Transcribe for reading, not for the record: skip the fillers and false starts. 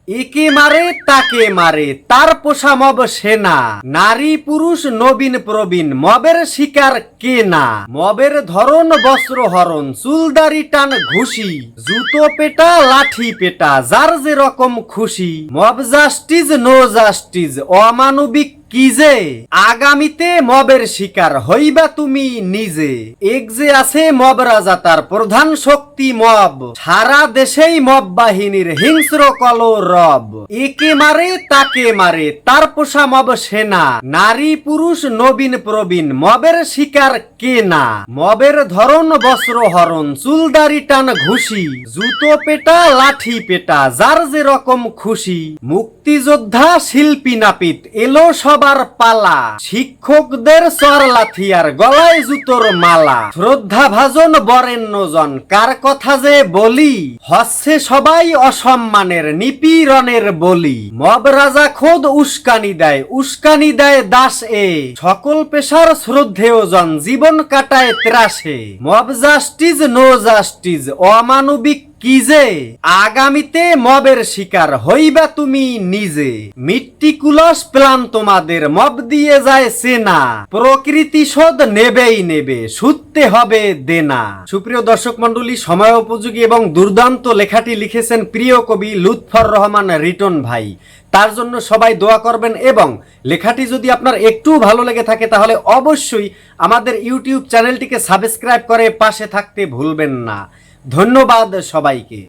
একে মারে তাকে মারে তার পোষা মব সেনা, নারী পুরুষ নবীন প্রবীণ মবের শিকার কে না। মবের ধরন বস্ত্র হরণ চুলদারি টান ঘুষি, জুতো পেটা লাঠি পেটা যার যে রকম খুশি। মব জাস্টিস নো জাস্টিস অমানবিক কি যে, আগামীতে মবের শিকার হইবা তুমি নিজে। এক যে আছে মব রাজা তার প্রধান শক্তি মব, সারা দেশেই মব বাহিনীর হিংস্র কলরব। একে মারে তাকে মারে তার পোষা মব সেনা, নারী পুরুষ নবীন প্রবীণ মবের শিকার কে না। মবের ধরন বস্ত্র হরণ চুলদারি টান ঘুষি, জুতো পেটা লাঠি পেটা যার যে রকম খুশি। মুক্তিযোদ্ধা শিল্পী নাপিত এলো সবার পালা, শিক্ষকদের চর লাথি আর গলায় জুতোর মালা। শ্রদ্ধা ভাজন বরেণ্যজন কার কথা যে বলি, হচ্ছে সবাই অসম্মানের নিপীড়নের বলি। মব রাজা খোদ উস্কানি দেয় দাস এ, সকল পেশার শ্রদ্ধেয়জন জীবন কাটায় ত্রাসে। মব জাস্টিস নো জাস্টিস অমানবিক কি যে, আগামীতে মবের শিকার হইবা তুমি নিজে। মিট্টিকুলস প্ল্যান তোমাদের মব দিয়ে যায় সেনা, প্রকৃতি শোধ নেবেই নেবে শুধতে হবে দেনা। সুপ্রিয় দর্শক মন্ডলী, সময় উপযোগী এবং দুর্দান্ত লেখাটি লিখেছেন প্রিয় কবি লুৎফর রহমান রিটন ভাই। তার জন্য সবাই দোয়া করবেন এবং লেখাটি যদি আপনার একটু ভালো লেগে থাকে তাহলে অবশ্যই আমাদের ইউটিউব চ্যানেলটিকে সাবস্ক্রাইব করে পাশে থাকতে ভুলবেন না। ধন্যবাদ সবাইকে।